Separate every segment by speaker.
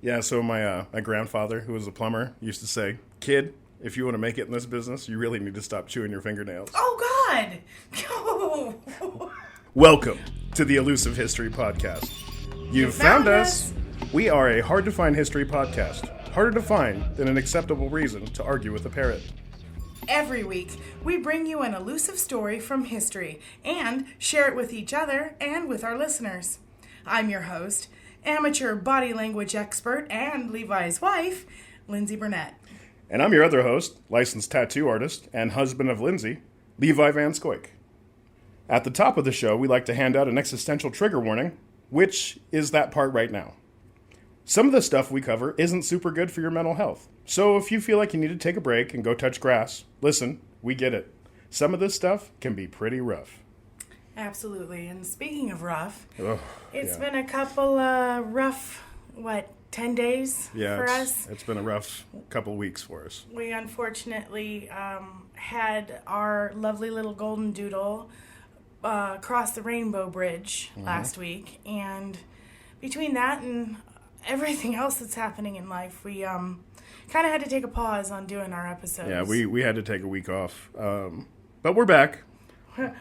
Speaker 1: Yeah, so my grandfather, who was a plumber, used to say, "Kid, if you want to make it in this business, you really need to stop chewing your fingernails."
Speaker 2: Oh, God!
Speaker 1: Welcome to the Elusive History Podcast. You've found us. We are a hard-to-find history podcast. Harder to find than an acceptable reason to argue with a parrot.
Speaker 2: Every week, we bring you an elusive story from history and share it with each other and with our listeners. I'm your host, amateur body language expert and Levi's wife, Lyndsay Burnett.
Speaker 1: And I'm your other host, licensed tattoo artist and husband of Lyndsay, Levi Van Scoik. At the top of the show, we like to hand out an existential trigger warning, which is that part right now. Some of the stuff we cover isn't super good for your mental health. So if you feel like you need to take a break and go touch grass, listen, we get it. Some of this stuff can be pretty rough.
Speaker 2: Absolutely. And speaking of rough,
Speaker 1: it's
Speaker 2: been a couple rough, 10 days for us?
Speaker 1: It's been a rough couple weeks for us.
Speaker 2: We unfortunately had our lovely little golden doodle cross the Rainbow Bridge last week. And between that and everything else that's happening in life, we kind of had to take a pause on doing our episodes.
Speaker 1: Yeah, we had to take a week off. But we're back.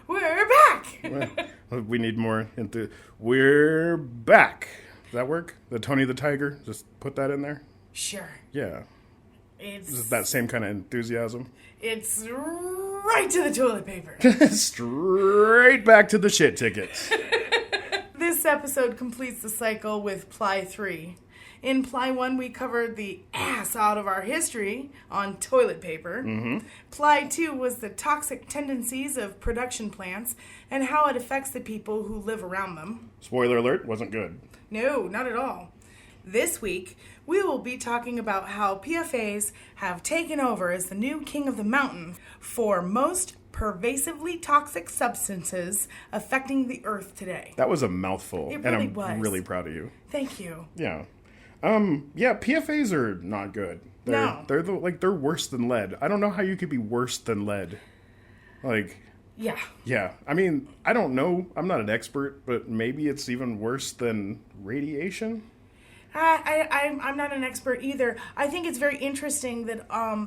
Speaker 2: We're back!
Speaker 1: We need more into... We're back. Does that work? The Tony the Tiger? Just put that in there?
Speaker 2: Sure.
Speaker 1: Yeah.
Speaker 2: It's
Speaker 1: that same kind of enthusiasm.
Speaker 2: It's right to the toilet paper.
Speaker 1: Straight back to the shit tickets.
Speaker 2: This episode completes the cycle with Ply 3. In Ply 1, we covered the ass out of our history on toilet paper.
Speaker 1: Mm-hmm.
Speaker 2: Ply 2 was the toxic tendencies of production plants and how it affects the people who live around them.
Speaker 1: Spoiler alert, wasn't good.
Speaker 2: No, not at all. This week, we will be talking about how PFAs have taken over as the new king of the mountain for most pervasively toxic substances affecting the earth today.
Speaker 1: That was a mouthful.
Speaker 2: It really
Speaker 1: and
Speaker 2: was.
Speaker 1: I'm really proud of you.
Speaker 2: Thank you.
Speaker 1: Yeah. PFAs are not good. They're worse than lead. I don't know how you could be worse than lead. Yeah. I mean, I don't know. I'm not an expert, but maybe it's even worse than radiation.
Speaker 2: I'm not an expert either. I think it's very interesting that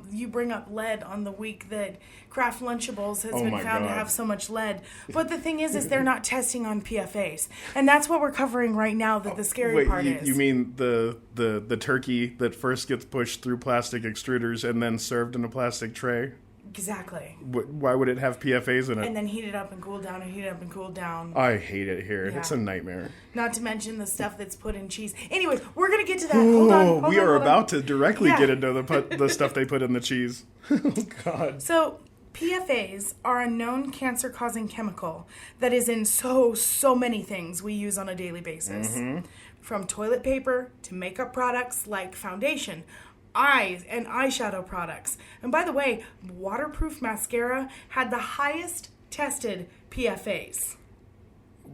Speaker 2: you bring up lead on the week that Kraft Lunchables has been found to have so much lead. But the thing is they're not testing on PFAs. And that's what we're covering right now, that the scary part is.
Speaker 1: You mean the turkey that first gets pushed through plastic extruders and then served in a plastic tray?
Speaker 2: Exactly.
Speaker 1: Why would it have PFAs in it?
Speaker 2: And then heat it up and cool down and heat it up and cool down.
Speaker 1: I hate it here.
Speaker 2: Yeah.
Speaker 1: It's a nightmare.
Speaker 2: Not to mention the stuff that's put in cheese. Anyways, we're going to get to that. Hold on.
Speaker 1: We are about to directly get into the stuff they put in the cheese. Oh, God.
Speaker 2: So, PFAs are a known cancer-causing chemical that is in so many things we use on a daily basis. Mm-hmm. From toilet paper to makeup products like foundation, eyes and eyeshadow products. And by the way, waterproof mascara had the highest tested PFAs.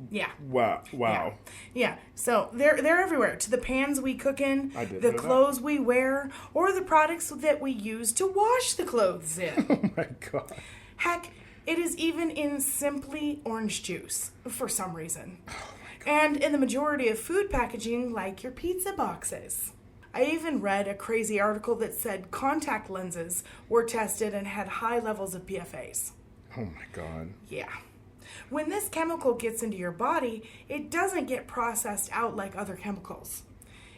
Speaker 2: Yeah.
Speaker 1: Wow.
Speaker 2: Yeah. So they're everywhere. To the pans we cook in, the clothes we wear, or the products that we use to wash the clothes in.
Speaker 1: Oh my God.
Speaker 2: Heck, it is even in Simply orange juice for some reason. Oh my God. And in the majority of food packaging, like your pizza boxes. I even read a crazy article that said contact lenses were tested and had high levels of PFAs.
Speaker 1: Oh my God.
Speaker 2: Yeah. When this chemical gets into your body, it doesn't get processed out like other chemicals.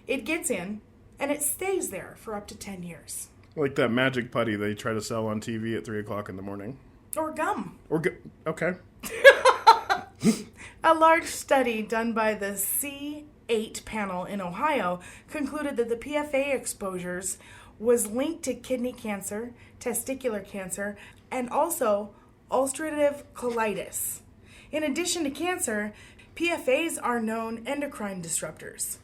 Speaker 2: It gets in, and it stays there for up to 10 years.
Speaker 1: Like that magic putty they try to sell on TV at 3 o'clock in the morning.
Speaker 2: Or gum.
Speaker 1: Okay.
Speaker 2: A large study done by the C8 panel in Ohio concluded that the PFA exposures was linked to kidney cancer, testicular cancer, and also ulcerative colitis. In addition to cancer, PFAs are known endocrine disruptors.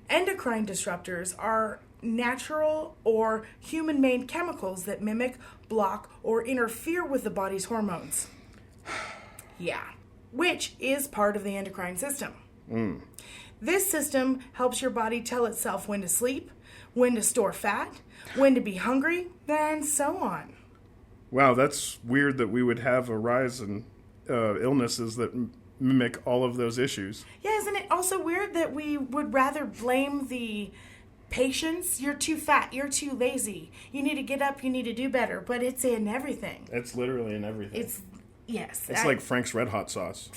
Speaker 2: Endocrine disruptors are natural or human-made chemicals that mimic, block, or interfere with the body's hormones. Yeah. Which is part of the endocrine system. This system helps your body tell itself when to sleep, when to store fat, when to be hungry, and so on.
Speaker 1: Wow, that's weird that we would have a rise in illnesses that mimic all of those issues.
Speaker 2: Yeah, isn't it also weird that we would rather blame the patience, you're too fat, you're too lazy, you need to get up, you need to do better. But it's in everything.
Speaker 1: It's literally in everything.
Speaker 2: It's
Speaker 1: like Frank's Red Hot sauce.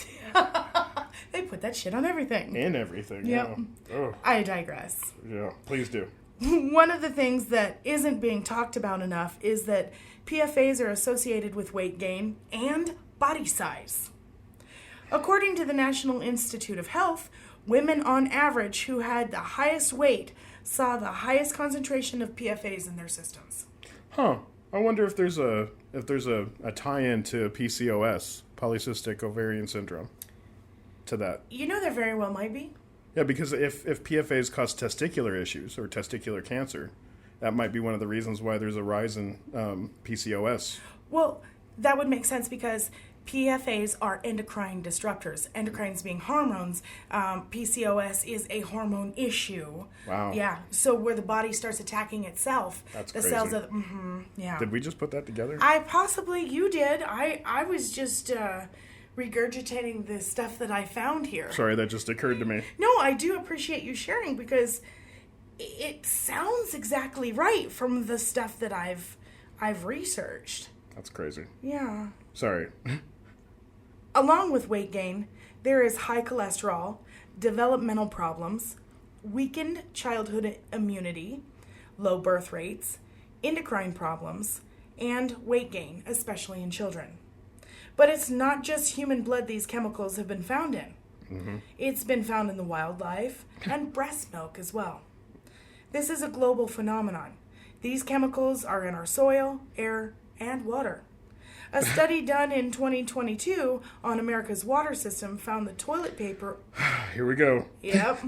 Speaker 2: They put that shit on everything.
Speaker 1: In everything,
Speaker 2: Yep.
Speaker 1: yeah. Oh.
Speaker 2: I digress.
Speaker 1: Yeah, please do.
Speaker 2: One of the things that isn't being talked about enough is that PFAs are associated with weight gain and body size. According to the National Institute of Health, women on average who had the highest weight saw the highest concentration of PFAs in their systems.
Speaker 1: Huh. I wonder if there's a tie-in to PCOS, polycystic ovarian syndrome, to that.
Speaker 2: You know, there very well might be.
Speaker 1: Yeah, because if PFAs cause testicular issues or testicular cancer, that might be one of the reasons why there's a rise in PCOS.
Speaker 2: Well, that would make sense because PFAs are endocrine disruptors. Endocrines being hormones. PCOS is a hormone issue.
Speaker 1: Wow.
Speaker 2: Yeah. So where the body starts attacking itself.
Speaker 1: That's
Speaker 2: the
Speaker 1: crazy.
Speaker 2: cells of yeah.
Speaker 1: Did we just put that together?
Speaker 2: You did. I was just regurgitating the stuff that I found here.
Speaker 1: Sorry, that just occurred to me.
Speaker 2: No, I do appreciate you sharing because it sounds exactly right from the stuff that I've researched.
Speaker 1: That's crazy.
Speaker 2: Yeah.
Speaker 1: Sorry.
Speaker 2: Along with weight gain, there is high cholesterol, developmental problems, weakened childhood immunity, low birth rates, endocrine problems, and weight gain, especially in children. But it's not just human blood these chemicals have been found in. Mm-hmm. It's been found in the wildlife and breast milk as well. This is a global phenomenon. These chemicals are in our soil, air, and water. A study done in 2022 on America's water system found the toilet paper...
Speaker 1: Here we go.
Speaker 2: Yep.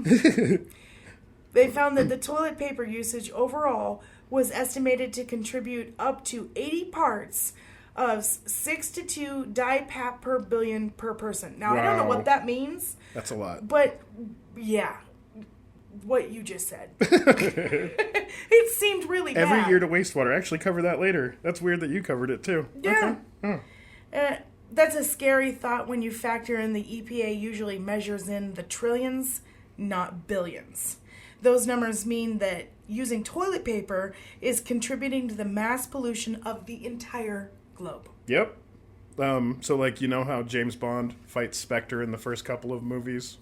Speaker 2: They found that the toilet paper usage overall was estimated to contribute up to 80 parts of 6 to 2 dipap per billion per person. Now, I don't know what that means.
Speaker 1: That's a lot.
Speaker 2: But, yeah, what you just said. It seemed really bad.
Speaker 1: Every year to wastewater. Actually, cover that later. That's weird that you covered it, too.
Speaker 2: Yeah.
Speaker 1: Okay.
Speaker 2: That's a scary thought when you factor in the EPA usually measures in the trillions, not billions. Those numbers mean that using toilet paper is contributing to the mass pollution of the entire globe.
Speaker 1: Yep. So, like, you know how James Bond fights Spectre in the first couple of movies?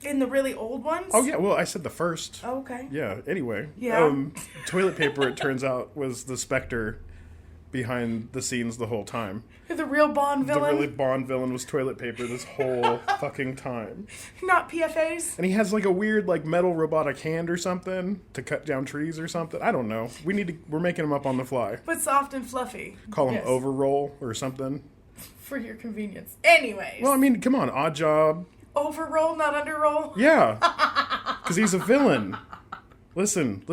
Speaker 2: In the really old ones?
Speaker 1: Oh, yeah. Well, I said the first.
Speaker 2: Oh, okay.
Speaker 1: Yeah. Anyway.
Speaker 2: Yeah.
Speaker 1: Toilet paper, it turns out, was the Spectre behind the scenes the whole time.
Speaker 2: The real Bond villain?
Speaker 1: The really Bond villain was toilet paper this whole fucking time.
Speaker 2: Not PFAs?
Speaker 1: And he has like a weird like metal robotic hand or something to cut down trees or something. I don't know. We're making them up on the fly.
Speaker 2: But soft and fluffy.
Speaker 1: Call him Overroll or something.
Speaker 2: For your convenience. Anyways.
Speaker 1: Well, I mean, come on, Odd Job.
Speaker 2: Overroll, not underroll?
Speaker 1: Yeah. Because he's a villain. Listen,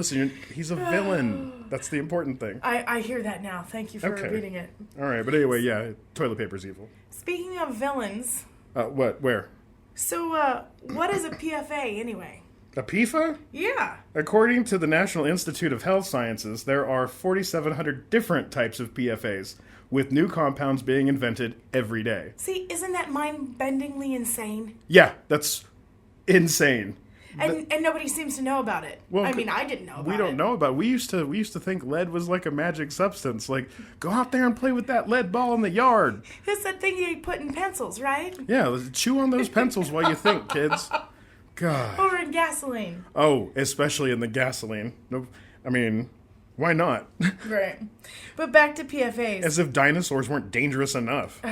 Speaker 1: he's a villain. That's the important thing.
Speaker 2: I hear that now. Thank you for repeating it.
Speaker 1: All right, but anyway, yeah, toilet paper's evil.
Speaker 2: Speaking of villains...
Speaker 1: What? Where?
Speaker 2: So, what is a PFA, anyway?
Speaker 1: A PFA?
Speaker 2: Yeah.
Speaker 1: According to the National Institute of Health Sciences, there are 4,700 different types of PFAs, with new compounds being invented every day.
Speaker 2: See, isn't that mind-bendingly insane?
Speaker 1: Yeah, that's insane.
Speaker 2: And nobody seems to know about it. Well, I mean, I didn't know about it.
Speaker 1: We don't know about it. We used to think lead was like a magic substance. Like, go out there and play with that lead ball in the yard.
Speaker 2: It's that thing you put in pencils, right?
Speaker 1: Yeah, chew on those pencils while you think, kids. God.
Speaker 2: Or in gasoline.
Speaker 1: Oh, especially in the gasoline. No, I mean, why not?
Speaker 2: Right. But back to PFAs.
Speaker 1: As if dinosaurs weren't dangerous enough.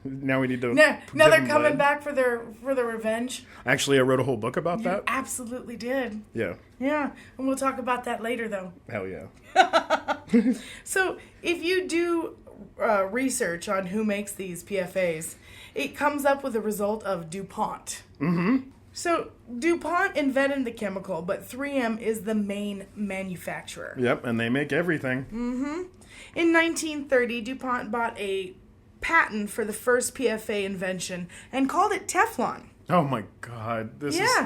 Speaker 1: Now we need to.
Speaker 2: Now they're coming back for their revenge.
Speaker 1: Actually, I wrote a whole book about that.
Speaker 2: Absolutely did.
Speaker 1: Yeah.
Speaker 2: Yeah, and we'll talk about that later, though.
Speaker 1: Hell yeah.
Speaker 2: So, if you do research on who makes these PFAs, it comes up with a result of DuPont.
Speaker 1: Mm-hmm.
Speaker 2: So, DuPont invented the chemical, but 3M is the main manufacturer.
Speaker 1: Yep, and they make everything.
Speaker 2: Mm-hmm. In 1930, DuPont bought a patent for the first PFA invention and called it Teflon.
Speaker 1: Oh my God.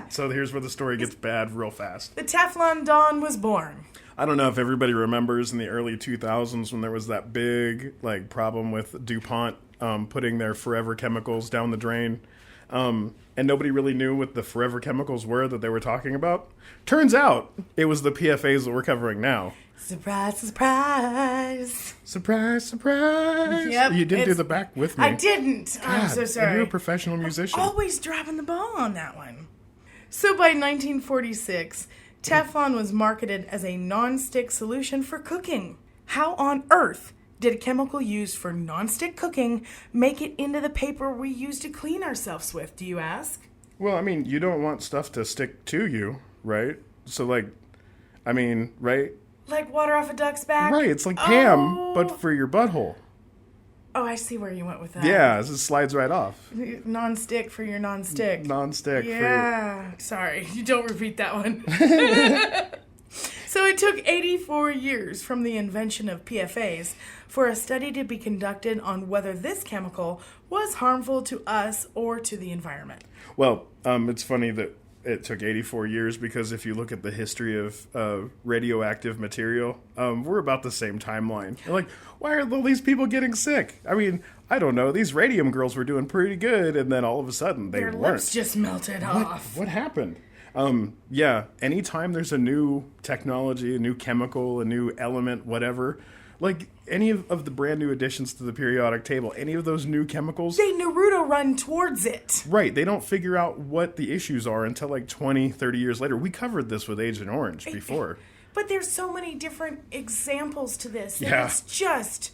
Speaker 1: So here's where the story gets bad real fast.
Speaker 2: The Teflon Dawn was born.
Speaker 1: I don't know if everybody remembers in the early 2000s when there was that big problem with DuPont putting their forever chemicals down the drain. And nobody really knew what the forever chemicals were that they were talking about. Turns out it was the PFAs that we're covering now.
Speaker 2: Surprise, surprise.
Speaker 1: Surprise, surprise.
Speaker 2: Yep,
Speaker 1: You didn't do the back with me.
Speaker 2: I didn't. I'm so
Speaker 1: God,
Speaker 2: sorry.
Speaker 1: and you're a professional musician.
Speaker 2: Always dropping the ball on that one. So by 1946, Teflon was marketed as a non-stick solution for cooking. How on earth did a chemical used for non-stick cooking make it into the paper we use to clean ourselves with, do you ask?
Speaker 1: Well, I mean, you don't want stuff to stick to you, right? So, like, I mean, right?
Speaker 2: Like water off a duck's back?
Speaker 1: Right, it's like Pam, but for your butthole.
Speaker 2: Oh, I see where you went with that.
Speaker 1: Yeah, it just slides right off.
Speaker 2: Non-stick for your non-stick.
Speaker 1: Non-stick.
Speaker 2: Yeah. Sorry, you don't repeat that one. So it took 84 years from the invention of PFAs for a study to be conducted on whether this chemical was harmful to us or to the environment.
Speaker 1: Well, it's funny that it took 84 years because if you look at the history of radioactive material, we're about the same timeline. You're like, why are all these people getting sick? I mean, I don't know. These radium girls were doing pretty good, and then all of a sudden they weren't.
Speaker 2: Their lips just melted off.
Speaker 1: What happened? Yeah, anytime there's a new technology, a new chemical, a new element, whatever, like any of the brand new additions to the periodic table, any of those new chemicals...
Speaker 2: They Naruto run towards it.
Speaker 1: Right, they don't figure out what the issues are until like 20, 30 years later. We covered this with Agent Orange before.
Speaker 2: But there's so many different examples to this. And
Speaker 1: Yeah.
Speaker 2: it's just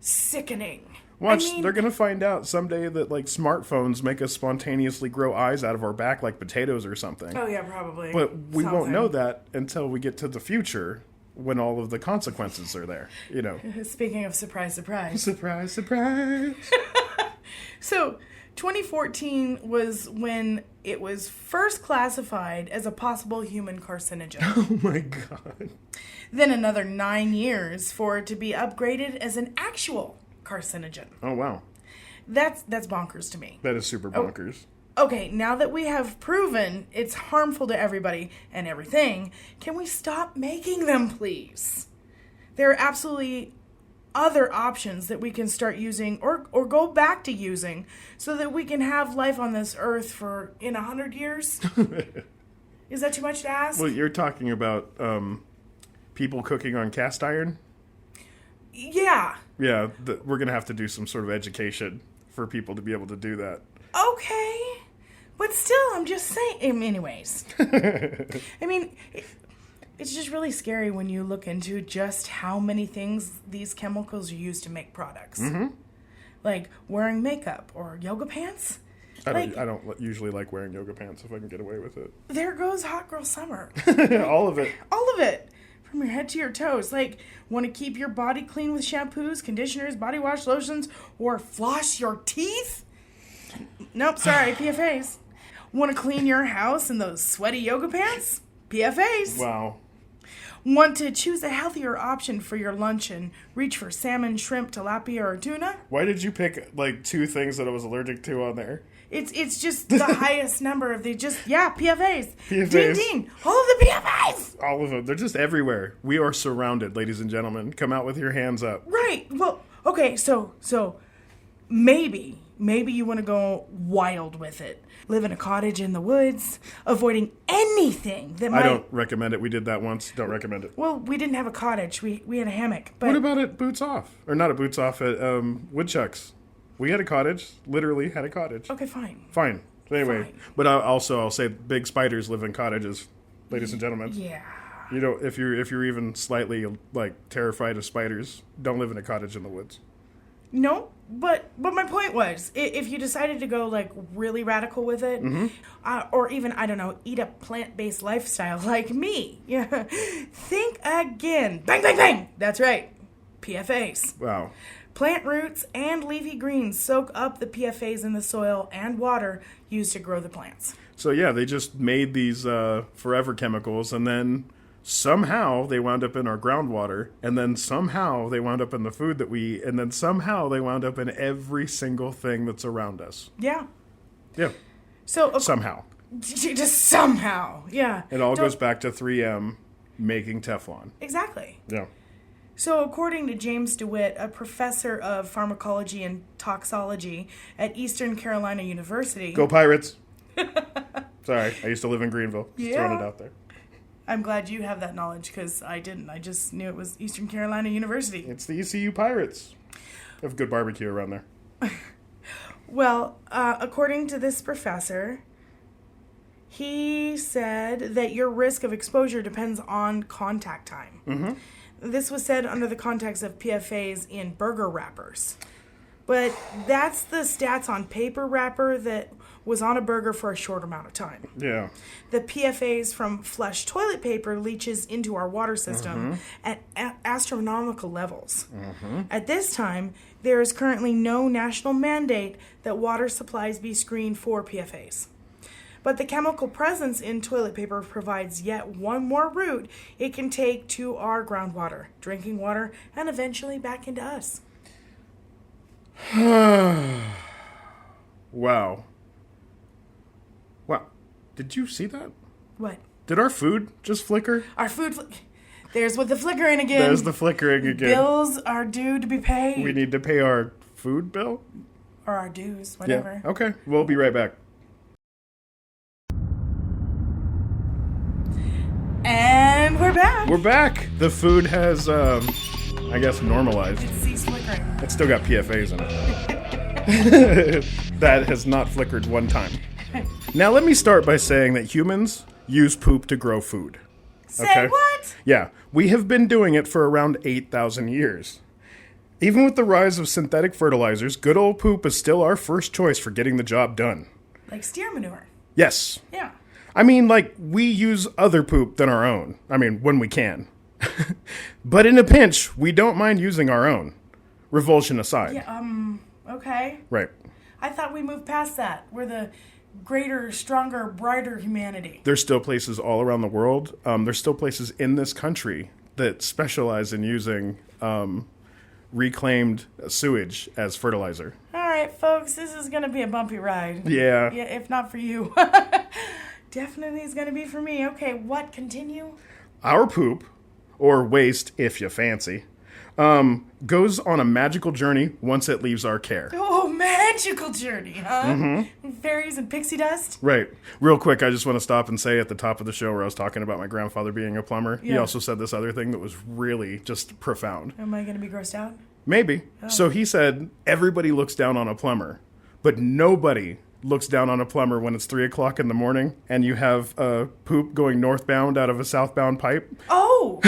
Speaker 2: sickening.
Speaker 1: Watch,
Speaker 2: I mean,
Speaker 1: they're going to find out someday that like smartphones make us spontaneously grow eyes out of our back like potatoes or something.
Speaker 2: Oh, yeah, probably.
Speaker 1: But we won't
Speaker 2: Something.
Speaker 1: know that until we get to the future when all of the consequences are there, you know.
Speaker 2: Speaking of surprise, surprise.
Speaker 1: Surprise, surprise.
Speaker 2: So, 2014 was when it was first classified as a possible human carcinogen.
Speaker 1: Oh my God.
Speaker 2: Then another 9 years for it to be upgraded as an actual carcinogen.
Speaker 1: Oh, wow.
Speaker 2: That's bonkers to me.
Speaker 1: That is super bonkers.
Speaker 2: Okay, now that we have proven it's harmful to everybody and everything, can we stop making them, please? There are absolutely other options that we can start using or go back to using so that we can have life on this earth for in 100 years. Is that too much to ask?
Speaker 1: Well, you're talking about people cooking on cast iron?
Speaker 2: Yeah.
Speaker 1: Yeah, we're going to have to do some sort of education for people to be able to do that.
Speaker 2: Okay. But still, I'm just saying. Anyways. I mean, it's just really scary when you look into just how many things these chemicals are used to make products. Mm-hmm. Like wearing makeup or yoga pants.
Speaker 1: I don't usually like wearing yoga pants if I can get away with it.
Speaker 2: There goes hot girl summer.
Speaker 1: All of it.
Speaker 2: All of it. From your head to your toes. Like, want to keep your body clean with shampoos, conditioners, body wash, lotions, or floss your teeth? Nope, sorry, PFAs. Want to clean your house in those sweaty yoga pants? PFAs.
Speaker 1: Wow.
Speaker 2: Want to choose a healthier option for your lunch and reach for salmon, shrimp, tilapia, or tuna?
Speaker 1: Why did you pick, like, 2 things that I was allergic to on there?
Speaker 2: It's just the highest number of PFAs.
Speaker 1: PFAs.
Speaker 2: Ding, ding. All of the PFAs.
Speaker 1: All of them. They're just everywhere. We are surrounded, ladies and gentlemen. Come out with your hands up.
Speaker 2: Right. Well, okay, so maybe you want to go wild with it. Live in a cottage in the woods, avoiding anything that might...
Speaker 1: I don't recommend it. We did that once. Don't recommend it.
Speaker 2: Well, we didn't have a cottage. We had a hammock. But
Speaker 1: What about at Boots Off? Or not at Boots Off, at Woodchucks. We had a cottage. Literally had a cottage.
Speaker 2: Okay, fine.
Speaker 1: Fine. Anyway,
Speaker 2: Fine.
Speaker 1: but I'll say big spiders live in cottages, ladies and gentlemen.
Speaker 2: Yeah.
Speaker 1: You know, if you're even slightly like terrified of spiders, don't live in a cottage in the woods.
Speaker 2: No, but my point was, if you decided to go like really radical with it, or even, I don't know, eat a plant-based lifestyle like me, yeah, think again. Bang, bang, bang. That's right. PFAs.
Speaker 1: Wow.
Speaker 2: Plant roots and leafy greens soak up the PFAs in the soil and water used to grow the plants.
Speaker 1: So yeah, they just made these forever chemicals, and then somehow they wound up in our groundwater, and then somehow they wound up in the food that we eat, and then somehow they wound up in every single thing that's around us.
Speaker 2: Yeah.
Speaker 1: Yeah.
Speaker 2: So
Speaker 1: Somehow.
Speaker 2: just somehow, yeah.
Speaker 1: It all goes back to 3M making Teflon.
Speaker 2: Exactly.
Speaker 1: Yeah.
Speaker 2: So, according to James DeWitt, a professor of pharmacology and toxology at Eastern Carolina University...
Speaker 1: Go Pirates! Sorry, I used to live in Greenville. Just throwing it out there.
Speaker 2: I'm glad you have that knowledge, because I didn't. I just knew it was Eastern Carolina University.
Speaker 1: It's the ECU Pirates. They have good barbecue around there.
Speaker 2: Well, according to this professor, he said that your risk of exposure depends on contact time.
Speaker 1: Mm-hmm.
Speaker 2: This was said under the context of PFAs in burger wrappers. But that's the stats on paper wrapper that was on a burger for a short amount of time.
Speaker 1: Yeah.
Speaker 2: The PFAs from flush toilet paper leaches into our water system at astronomical levels. At this time, there is currently no national mandate that water supplies be screened for PFAs. But the chemical presence in toilet paper provides yet one more route it can take to our groundwater, drinking water, and eventually back into us.
Speaker 1: Wow. Wow. Did you see that?
Speaker 2: What?
Speaker 1: Did our food just flicker?
Speaker 2: Our food... There's with the flickering again.
Speaker 1: There's the flickering again.
Speaker 2: Bills are due to be paid.
Speaker 1: We need to pay our food bill?
Speaker 2: Or our dues, whatever.
Speaker 1: Yeah. Okay. We'll be right back.
Speaker 2: And we're back.
Speaker 1: We're back. The food has, I guess, normalized.
Speaker 2: It ceased flickering.
Speaker 1: It's still got PFAs in it. That has not flickered one time. Now, let me start by saying that humans use poop to grow food.
Speaker 2: Say what?
Speaker 1: Yeah. We have been doing it for around 8,000 years. Even with the rise of synthetic fertilizers, good old poop is still our first choice for getting the job done.
Speaker 2: Like steer manure.
Speaker 1: Yes.
Speaker 2: Yeah.
Speaker 1: I mean, like, we use other poop than our own. I mean, when we can. But in a pinch, we don't mind using our own. Revulsion aside.
Speaker 2: Yeah, okay.
Speaker 1: Right.
Speaker 2: I thought we moved past that. We're the greater, stronger, brighter humanity.
Speaker 1: There's still places all around the world. There's still places in this country that specialize in using reclaimed sewage as fertilizer.
Speaker 2: All right, folks, this is going to be a bumpy ride.
Speaker 1: Yeah.
Speaker 2: Yeah, if not for you. Definitely is going to be for me. Okay, what? Continue?
Speaker 1: Our poop, or waste if you fancy, goes on a magical journey once it leaves our care.
Speaker 2: Oh, magical journey, huh? Fairies and pixie dust?
Speaker 1: Right. Real quick, I just want to stop and say at the top of the show where I was talking about my grandfather being a plumber, he also said this other thing that was really just profound.
Speaker 2: Am I going to be grossed out?
Speaker 1: Maybe. So he said, everybody looks down on a plumber, but nobody looks down on a plumber when it's 3 o'clock in the morning and you have poop going northbound out of a southbound pipe.
Speaker 2: Oh!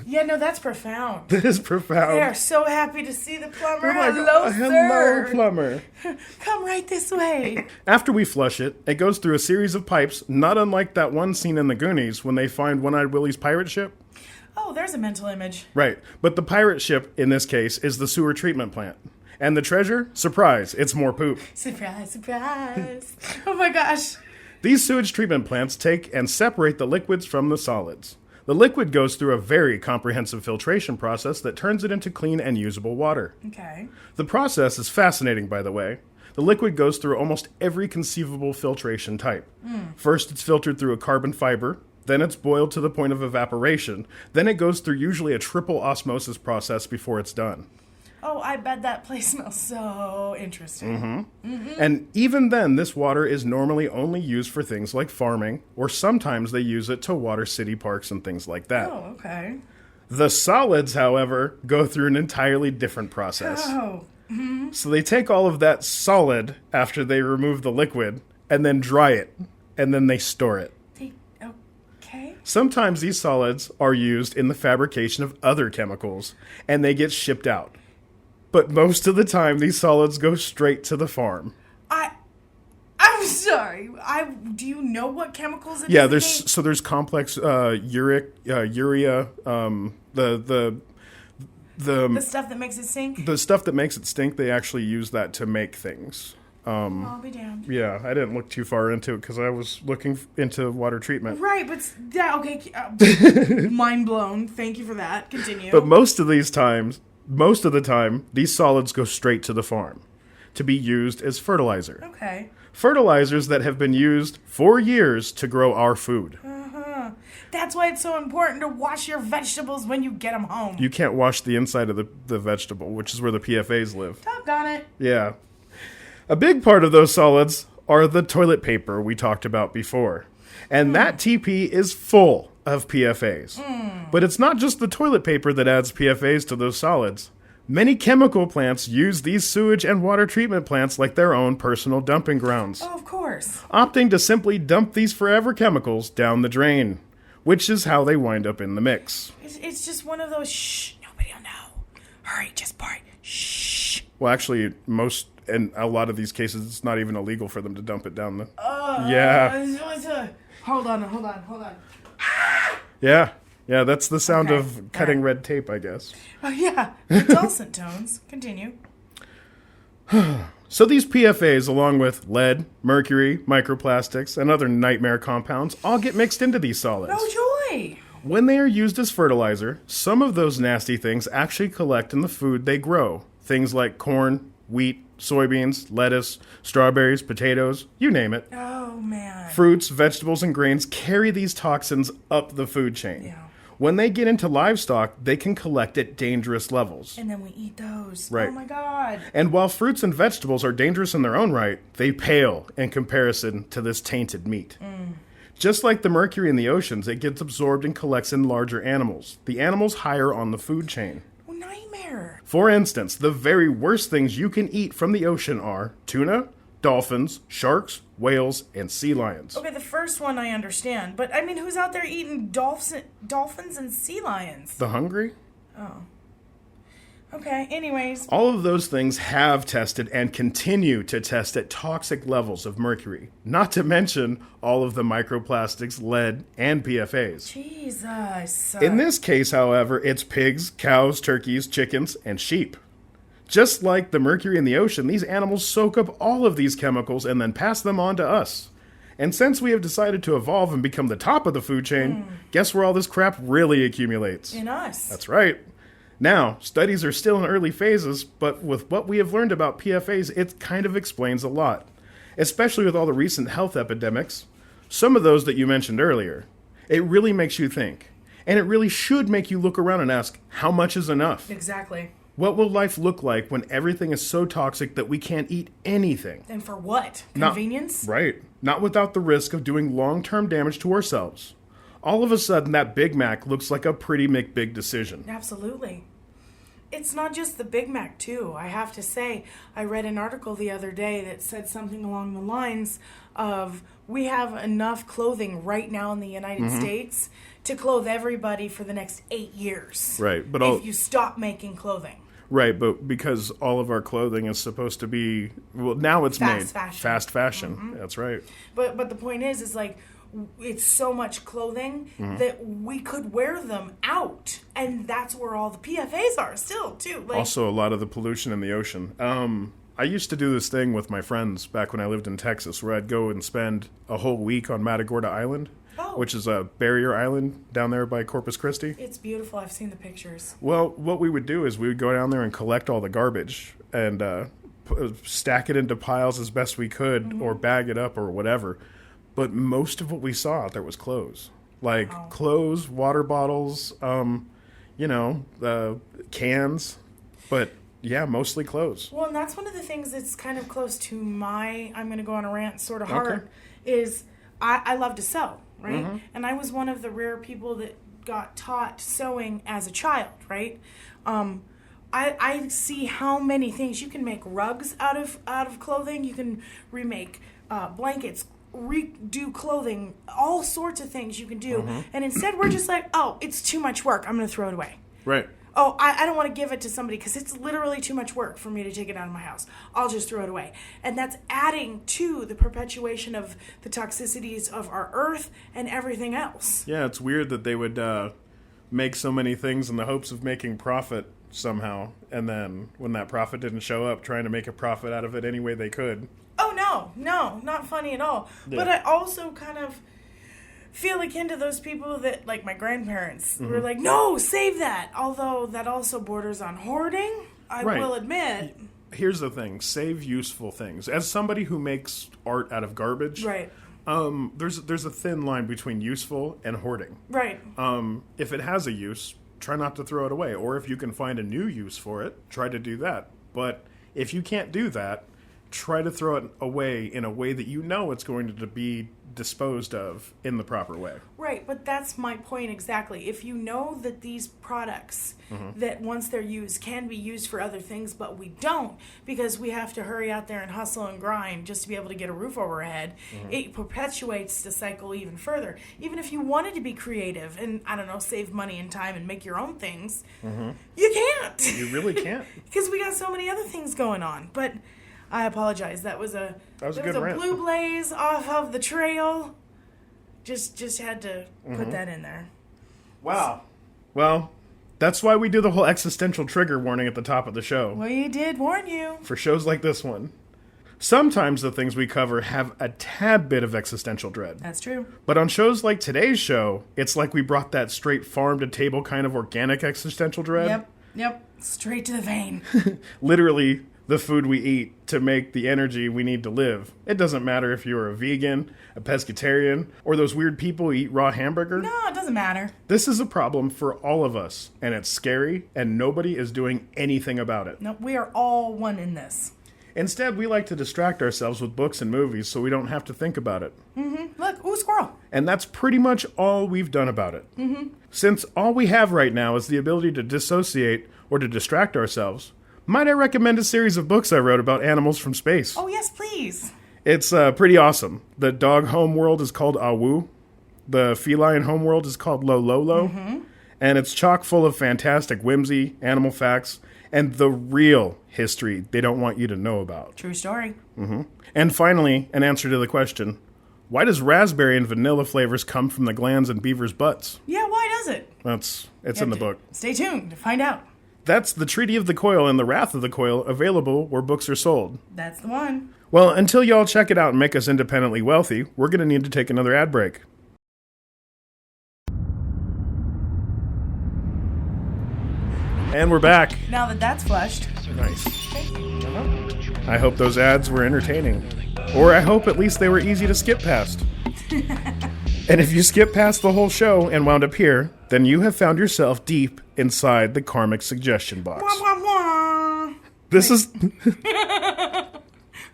Speaker 2: Yeah, no, that's profound.
Speaker 1: That is profound.
Speaker 2: They are so happy to see the plumber.
Speaker 1: We're like,
Speaker 2: Hello, sir.
Speaker 1: hello, plumber.
Speaker 2: Come right this way.
Speaker 1: After we flush it, it goes through a series of pipes, not unlike that one scene in the Goonies when they find One-Eyed Willie's pirate ship.
Speaker 2: Oh, there's a mental image.
Speaker 1: Right. But the pirate ship, in this case, is the sewer treatment plant. And the treasure? Surprise, it's more poop.
Speaker 2: Surprise, surprise. Oh my gosh.
Speaker 1: These sewage treatment plants take and separate the liquids from the solids. The liquid goes through a very comprehensive filtration process that turns it into clean and usable water.
Speaker 2: Okay.
Speaker 1: The process is fascinating, by the way. The liquid goes through almost every conceivable filtration type. First, it's filtered through a carbon fiber. Then it's boiled to the point of evaporation. Then it goes through usually a triple osmosis process before it's done.
Speaker 2: Oh, I bet that place smells so interesting.
Speaker 1: And even then, this water is normally only used for things like farming, or sometimes they use it to water city parks and things like that.
Speaker 2: Oh, okay.
Speaker 1: The solids, however, go through an entirely different process.
Speaker 2: Oh.
Speaker 1: So they take all of that solid after they remove the liquid, and then dry it, and then they store it.
Speaker 2: Okay.
Speaker 1: Sometimes these solids are used in the fabrication of other chemicals, and they get shipped out. But most of the time, these solids go straight to the farm.
Speaker 2: I'm sorry. Do you know what chemicals it
Speaker 1: is? Yeah, there's complex urea, the
Speaker 2: stuff that makes it stink.
Speaker 1: The stuff that makes it stink. They actually use that to make things.
Speaker 2: I'll be damned.
Speaker 1: Yeah, I didn't look too far into it because I was looking into water treatment.
Speaker 2: Right, but okay. Mind blown. Thank you for that. Continue.
Speaker 1: But most of the time, these solids go straight to the farm to be used as fertilizer.
Speaker 2: Okay.
Speaker 1: Fertilizers that have been used for years to grow our food.
Speaker 2: That's why it's so important to wash your vegetables when you get them home.
Speaker 1: You can't wash the inside of the vegetable, which is where the PFAs live.
Speaker 2: Doggone it.
Speaker 1: Yeah. A big part of those solids are the toilet paper we talked about before. And that TP is full of PFAs. But it's not just the toilet paper that adds PFAs to those solids. Many chemical plants use these sewage and water treatment plants like their own personal dumping grounds,
Speaker 2: Oh, of course.
Speaker 1: opting to simply dump these forever chemicals down the drain, which is how they wind up in the mix.
Speaker 2: It's just one of those, shh, nobody will know. Hurry, just pour it. Shh.
Speaker 1: Well, actually, in a lot of these cases, it's not even illegal for them to dump it down the... Yeah.
Speaker 2: Hold on.
Speaker 1: Yeah, that's the sound
Speaker 2: Okay.
Speaker 1: of cutting red tape, I guess.
Speaker 2: Oh, yeah. The dulcet tones. Continue.
Speaker 1: So these PFAs, along with lead, mercury, microplastics, and other nightmare compounds, all get mixed into these solids.
Speaker 2: No joy.
Speaker 1: When they are used as fertilizer, some of those nasty things actually collect in the food they grow. Things like corn, wheat, soybeans, lettuce, strawberries, potatoes, you name it.
Speaker 2: Oh, man.
Speaker 1: Fruits, vegetables, and grains carry these toxins up the food chain.
Speaker 2: Yeah.
Speaker 1: When they get into livestock, they can collect at dangerous levels.
Speaker 2: And then we eat those.
Speaker 1: Right.
Speaker 2: Oh, my God.
Speaker 1: And while fruits and vegetables are dangerous in their own right, they pale in comparison to this tainted meat. Just like the mercury in the oceans, it gets absorbed and collects in larger animals, the animals higher on the food chain.
Speaker 2: Oh, nightmare.
Speaker 1: For instance, the very worst things you can eat from the ocean are tuna, dolphins, sharks, whales, and sea lions.
Speaker 2: Okay, the first one I understand. But, I mean, who's out there eating dolphins and sea lions?
Speaker 1: The hungry?
Speaker 2: Okay, anyways.
Speaker 1: All of those things have tested and continue to test at toxic levels of mercury, not to mention all of the microplastics, lead, and PFAs.
Speaker 2: Jesus.
Speaker 1: In this case, however, it's pigs, cows, turkeys, chickens, and sheep. Just like the mercury in the ocean, these animals soak up all of these chemicals and then pass them on to us. And since we have decided to evolve and become the top of the food chain, guess where all this crap really accumulates?
Speaker 2: In us.
Speaker 1: That's right. Now, studies are still in early phases, but with what we have learned about PFAs, it kind of explains a lot, especially with all the recent health epidemics, some of those that you mentioned earlier. It really makes you think, and it really should make you look around and ask, how much is enough?
Speaker 2: Exactly.
Speaker 1: What will life look like when everything is so toxic that we can't eat anything?
Speaker 2: And for what?
Speaker 1: Not-
Speaker 2: Convenience?
Speaker 1: Right. Not without the risk of doing long-term damage to ourselves. All of a sudden, that Big Mac looks like a pretty McBig decision.
Speaker 2: Absolutely. It's not just the Big Mac, too. I have to say, I read an article the other day that said something along the lines of, we have enough clothing right now in the United States to clothe everybody for the next 8 years.
Speaker 1: Right, but
Speaker 2: if you stop making clothing.
Speaker 1: Right, but because all of our clothing is supposed to be, well, now it's
Speaker 2: Fast
Speaker 1: made
Speaker 2: fashion.
Speaker 1: fast fashion. That's right.
Speaker 2: But the point is like, it's so much clothing that we could wear them out, and that's where all the PFAs are still too. Like,
Speaker 1: Also, a lot of the pollution in the ocean. I used to do this thing with my friends back when I lived in Texas, where I'd go and spend a whole week on Matagorda Island, which is a barrier island down there by Corpus Christi.
Speaker 2: it's beautiful. I've seen the pictures.
Speaker 1: Well, what we would do is we would go down there and collect all the garbage and stack it into piles as best we could, or bag it up or whatever. But most of what we saw out there was clothes. Like clothes, water bottles, cans. But yeah, mostly clothes.
Speaker 2: Well, and that's one of the things that's kind of close to my, I'm going to go on a rant sort of heart,
Speaker 1: Okay.
Speaker 2: is I love to sew, right? And I was one of the rare people that got taught sewing as a child, right? I see how many things you can make. Rugs out of clothing. You can remake blankets, redo clothing, all sorts of things you can do. And instead we're just like, oh, it's too much work, I'm going to throw it away.
Speaker 1: Right.
Speaker 2: Oh, I don't want to give it to somebody because it's literally too much work for me to take it out of my house. I'll just throw it away. And that's adding to the perpetuation of the toxicities of our earth and everything else.
Speaker 1: Yeah, it's weird that they would make so many things in the hopes of making profit somehow, and then when that profit didn't show up, trying to make a profit out of it any way they could.
Speaker 2: Oh, no, not funny at all.
Speaker 1: Yeah.
Speaker 2: But I also kind of feel akin to those people that, like my grandparents, were like, no, save that. Although that also borders on hoarding, I
Speaker 1: Right.
Speaker 2: will admit.
Speaker 1: Here's the thing, save useful things. As somebody who makes art out of garbage,
Speaker 2: Right.
Speaker 1: There's a thin line between useful and hoarding.
Speaker 2: Right.
Speaker 1: If it has a use, try not to throw it away. Or if you can find a new use for it, try to do that. But if you can't do that, try to throw it away in a way that you know it's going to be disposed of in the proper way.
Speaker 2: Right, but that's my point exactly. If you know that these products, that once they're used, can be used for other things, but we don't because we have to hurry out there and hustle and grind just to be able to get a roof over our head, it perpetuates the cycle even further. Even if you wanted to be creative and, I don't know, save money and time and make your own things, you can't.
Speaker 1: You really can't.
Speaker 2: Because we got so many other things going on. But I apologize. That was a blue blaze off of the trail. Just had to put that in there.
Speaker 1: Wow. Well, that's why we do the whole existential trigger warning at the top of the show.
Speaker 2: We did warn you.
Speaker 1: For shows like this one. Sometimes the things we cover have a tad bit of existential dread.
Speaker 2: That's true.
Speaker 1: But on shows like today's show, it's like we brought that straight farm-to-table kind of organic existential dread.
Speaker 2: Yep. Straight to the vein.
Speaker 1: Literally the food we eat to make the energy we need to live. It doesn't matter if you're a vegan, a pescatarian, or those weird people who eat raw hamburger.
Speaker 2: No, it doesn't matter.
Speaker 1: This is a problem for all of us, and it's scary, and nobody is doing anything about it.
Speaker 2: No, we are all one in this.
Speaker 1: Instead, we like to distract ourselves with books and movies so we don't have to think about it.
Speaker 2: Look, ooh, squirrel.
Speaker 1: And that's pretty much all we've done about it. Since all we have right now is the ability to dissociate or to distract ourselves, might I recommend a series of books I wrote about animals from space?
Speaker 2: Oh, yes, please.
Speaker 1: It's pretty awesome. The dog homeworld is called Awu. The feline homeworld is called Lololo. And it's chock full of fantastic whimsy, animal facts, and the real history they don't want you to know about.
Speaker 2: True story.
Speaker 1: And finally, an answer to the question, why does raspberry and vanilla flavors come from the glands in beavers' butts?
Speaker 2: Yeah, why does it?
Speaker 1: It's in the book.
Speaker 2: Stay tuned to find out.
Speaker 1: That's The Treaty of the Coil and The Wrath of the Coil, available where books are sold.
Speaker 2: That's the one.
Speaker 1: Well, until y'all check it out and make us independently wealthy, we're going to need to take another ad break. And we're back.
Speaker 2: Now that that's flushed.
Speaker 1: Nice.
Speaker 2: Thank you.
Speaker 1: I hope those ads were entertaining. Or I hope at least they were easy to skip past. And if you skip past the whole show and wound up here, then you have found yourself deep inside the karmic suggestion box.
Speaker 2: Wah, wah, wah.
Speaker 1: This is...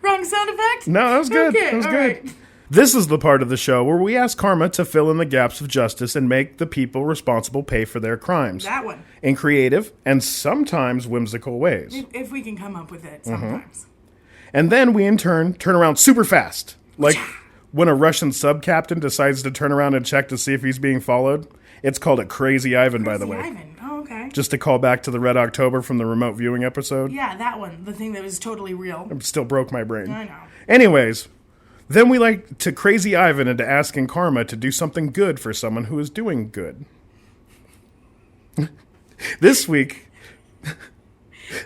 Speaker 2: Wrong sound effect?
Speaker 1: No, that was good.
Speaker 2: Okay,
Speaker 1: that was
Speaker 2: all
Speaker 1: good.
Speaker 2: right.
Speaker 1: This is the part of the show where we ask karma to fill in the gaps of justice and make the people responsible pay for their crimes.
Speaker 2: That one.
Speaker 1: In creative and sometimes whimsical ways.
Speaker 2: If we can come up with it sometimes.
Speaker 1: And then we, in turn, turn around super fast. Like when a Russian sub-captain decides to turn around and check to see if he's being followed. It's called a Crazy Ivan, by the way.
Speaker 2: Ivan. Oh, okay.
Speaker 1: Just to call back to the Red October from the remote viewing episode.
Speaker 2: Yeah, that one. The thing that was totally real.
Speaker 1: It still broke my brain.
Speaker 2: I know.
Speaker 1: Anyways, then we like to Crazy Ivan into asking karma to do something good for someone who is doing good. This week,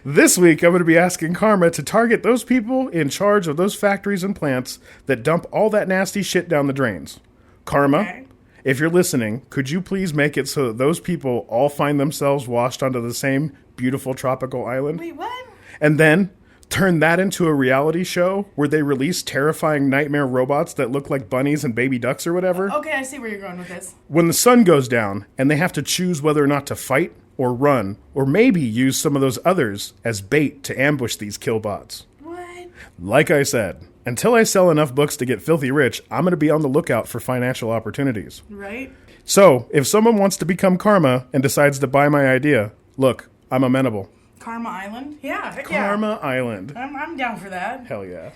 Speaker 1: I'm going to be asking karma to target those people in charge of those factories and plants that dump all that nasty shit down the drains. Karma,
Speaker 2: Okay.
Speaker 1: if you're listening, could you please make it so that those people all find themselves washed onto the same beautiful tropical island?
Speaker 2: Wait, what?
Speaker 1: And then turn that into a reality show where they release terrifying nightmare robots that look like bunnies and baby ducks or whatever?
Speaker 2: Okay, I see where you're going with this.
Speaker 1: When the sun goes down and they have to choose whether or not to fight or run, or maybe use some of those others as bait to ambush these killbots.
Speaker 2: What?
Speaker 1: Like I said, until I sell enough books to get filthy rich, I'm going to be on the lookout for financial opportunities.
Speaker 2: Right?
Speaker 1: So, if someone wants to become karma and decides to buy my idea, look, I'm amenable.
Speaker 2: Karma Island? Yeah, heck yeah.
Speaker 1: Karma Island.
Speaker 2: I'm down for that.
Speaker 1: Hell yeah.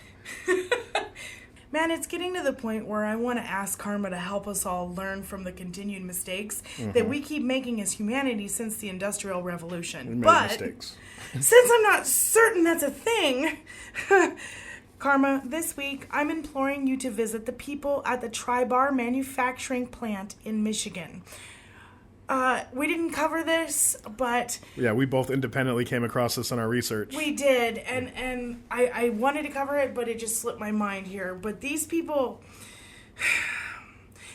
Speaker 2: Man, it's getting to the point where I want to ask karma to help us all learn from the continued mistakes that we keep making as humanity since the Industrial Revolution.
Speaker 1: We made
Speaker 2: But
Speaker 1: mistakes.
Speaker 2: since I'm not certain that's a thing, Karma, this week I'm imploring you to visit the people at the Tri-Bar manufacturing plant in Michigan. We didn't cover this, but
Speaker 1: Yeah, we both independently came across this in our research.
Speaker 2: we did, and I wanted to cover it, but it just slipped my mind here. But these people,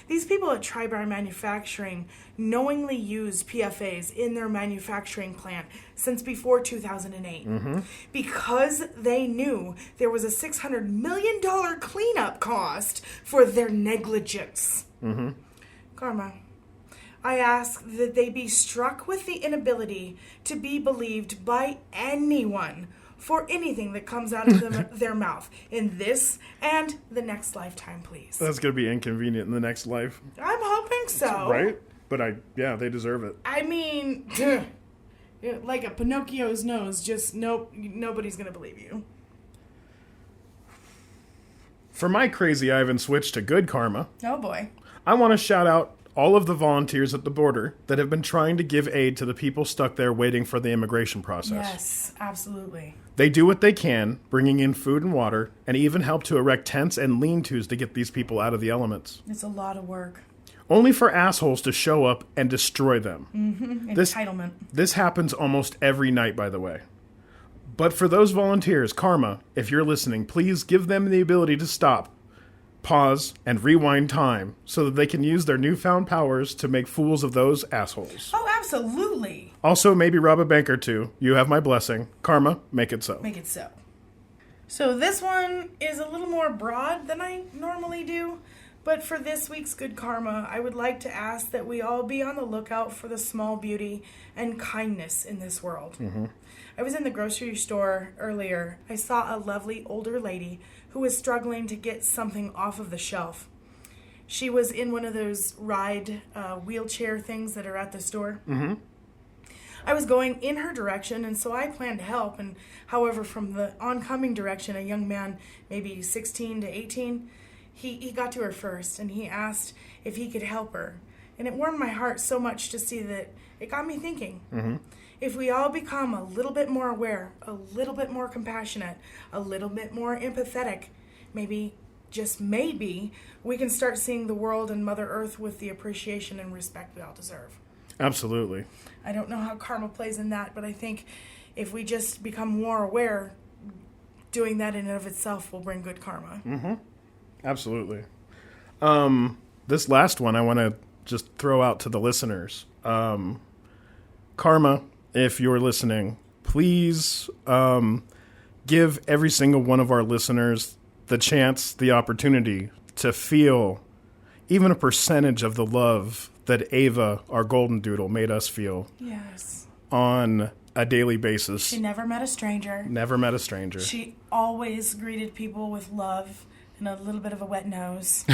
Speaker 2: These people at Tri-Bar Manufacturing knowingly used PFAs in their manufacturing plant since before 2008 because they knew there was a $600 million cleanup cost for their negligence. Karma, I ask that they be struck with the inability to be believed by anyone for anything that comes out of their mouth in this and the next lifetime, please.
Speaker 1: That's going to be inconvenient in the next life.
Speaker 2: I'm hoping so.
Speaker 1: Right? But they deserve it.
Speaker 2: I mean, like a Pinocchio's nose, just nobody's going to believe you.
Speaker 1: For my crazy Ivan switch to good karma,
Speaker 2: Oh boy.
Speaker 1: I want to shout out all of the volunteers at the border that have been trying to give aid to the people stuck there waiting for the immigration process.
Speaker 2: Yes, absolutely.
Speaker 1: They do what they can, bringing in food and water, and even help to erect tents and lean-tos to get these people out of the elements.
Speaker 2: It's a lot of work.
Speaker 1: Only for assholes to show up and destroy them.
Speaker 2: Entitlement.
Speaker 1: This happens almost every night, by the way. But for those volunteers, Karma, if you're listening, please give them the ability to stop, pause, and rewind time so that they can use their newfound powers to make fools of those assholes.
Speaker 2: Oh, absolutely.
Speaker 1: Also, maybe rob a bank or two. You have my blessing. Karma, make it so.
Speaker 2: Make it so. So this one is a little more broad than I normally do, but for this week's Good Karma, I would like to ask that we all be on the lookout for the small beauty and kindness in this world. I was in the grocery store earlier. I saw a lovely older lady who was struggling to get something off of the shelf. She was in one of those ride wheelchair things that are at the store. I was going in her direction, and so I planned to help. And however, from the oncoming direction, a young man, maybe 16 to 18, he got to her first, and he asked if he could help her. And it warmed my heart so much to see that it got me thinking. If we all become a little bit more aware, a little bit more compassionate, a little bit more empathetic, maybe, just maybe, we can start seeing the world and Mother Earth with the appreciation and respect we all deserve.
Speaker 1: Absolutely.
Speaker 2: I don't know how karma plays in that, but I think if we just become more aware, doing that in and of itself will bring good karma.
Speaker 1: Absolutely. This last one I want to just throw out to the listeners. Karma, if you're listening, please give every single one of our listeners the chance, the opportunity to feel even a percentage of the love that Ava, our golden doodle, made us feel.
Speaker 2: Yes.
Speaker 1: On a daily basis.
Speaker 2: She never met a stranger.
Speaker 1: Never met a stranger.
Speaker 2: She always greeted people with love and a little bit of a wet nose.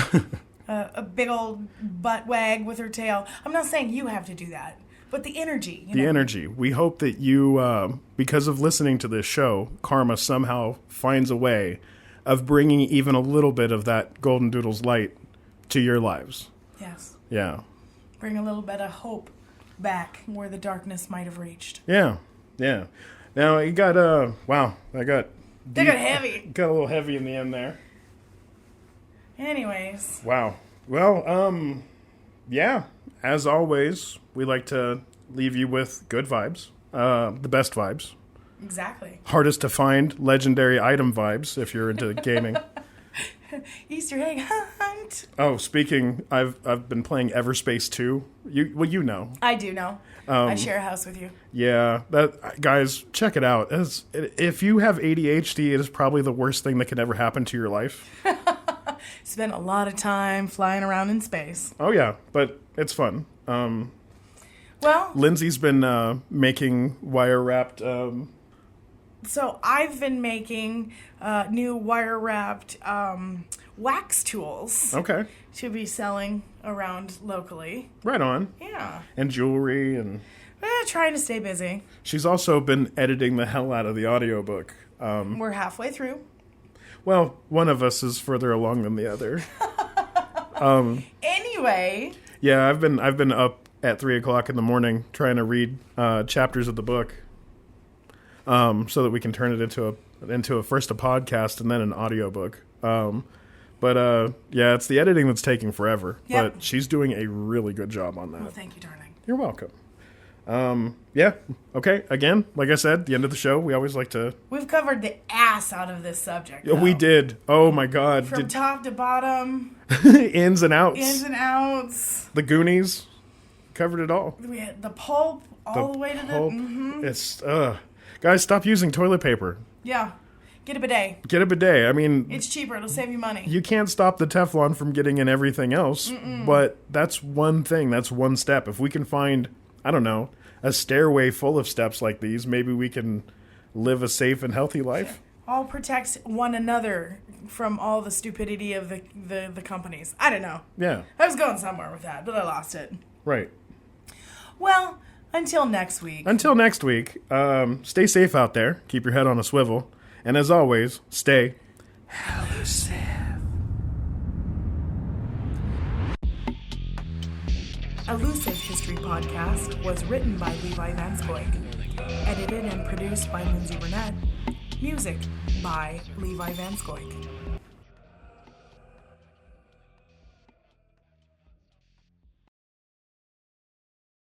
Speaker 2: A big old butt wag with her tail. I'm not saying you have to do that, but the energy.
Speaker 1: The energy. We hope that you, because of listening to this show, Karma somehow finds a way of bringing even a little bit of that golden doodle's light to your lives.
Speaker 2: Yes.
Speaker 1: Yeah.
Speaker 2: Bring a little bit of hope back where the darkness might have reached.
Speaker 1: Yeah. Yeah. Now, it got, wow,
Speaker 2: They got heavy.
Speaker 1: Got a little heavy in the end there.
Speaker 2: Anyways.
Speaker 1: Wow. Well, yeah, as always, we like to leave you with good vibes, the best vibes.
Speaker 2: Exactly.
Speaker 1: Hardest to find legendary item vibes if you're into gaming.
Speaker 2: Easter egg hunt.
Speaker 1: Oh, speaking, I've been playing Everspace 2. You know.
Speaker 2: I do know. I share a house with you.
Speaker 1: Yeah, that guys, check it out. If you have ADHD, it is probably the worst thing that could ever happen to your life.
Speaker 2: Spent a lot of time flying around in space.
Speaker 1: Oh yeah, but it's fun.
Speaker 2: Well,
Speaker 1: Lyndsay's been making wire wrapped.
Speaker 2: So I've been making new wire wrapped wax tools.
Speaker 1: Okay.
Speaker 2: To be selling around locally.
Speaker 1: Right on.
Speaker 2: Yeah.
Speaker 1: And jewelry and.
Speaker 2: Trying to stay busy.
Speaker 1: She's also been editing the hell out of the audiobook.
Speaker 2: We're halfway through.
Speaker 1: Well, one of us is further along than the other.
Speaker 2: Anyway.
Speaker 1: Yeah, I've been up at 3:00 in the morning trying to read chapters of the book, so that we can turn it into first a podcast and then an audiobook. But yeah, it's the editing that's taking forever.
Speaker 2: Yep.
Speaker 1: But she's doing a really good job on that.
Speaker 2: Well, thank you, darling.
Speaker 1: You're welcome. Yeah. Okay. Again, like I said, the end of the show, we always like to.
Speaker 2: We've covered the ass out of this subject.
Speaker 1: Yeah, we did. Oh my God.
Speaker 2: From top to bottom.
Speaker 1: Ins and outs.
Speaker 2: Ins and outs.
Speaker 1: The Goonies covered it all.
Speaker 2: We had the pulp all the way to
Speaker 1: pulp.
Speaker 2: the... Mm-hmm.
Speaker 1: It's, guys, stop using toilet paper.
Speaker 2: Yeah. Get a bidet.
Speaker 1: Get a bidet. I mean...
Speaker 2: It's cheaper. It'll save you money.
Speaker 1: You can't stop the Teflon from getting in everything else, but that's one thing. That's one step. If we can find, I don't know, a stairway full of steps like these, maybe we can live a safe and healthy life.
Speaker 2: All protects one another from all the stupidity of the companies. I don't know.
Speaker 1: Yeah.
Speaker 2: I was going somewhere with that, but I lost it.
Speaker 1: Right.
Speaker 2: Well, until next week.
Speaker 1: Until next week, stay safe out there. Keep your head on a swivel. And as always, stay elusive.
Speaker 2: Elusive History Podcast was written by Levi and Lyndsay, edited and produced by Lyndsay Burnett, music by Levi and Lyndsay.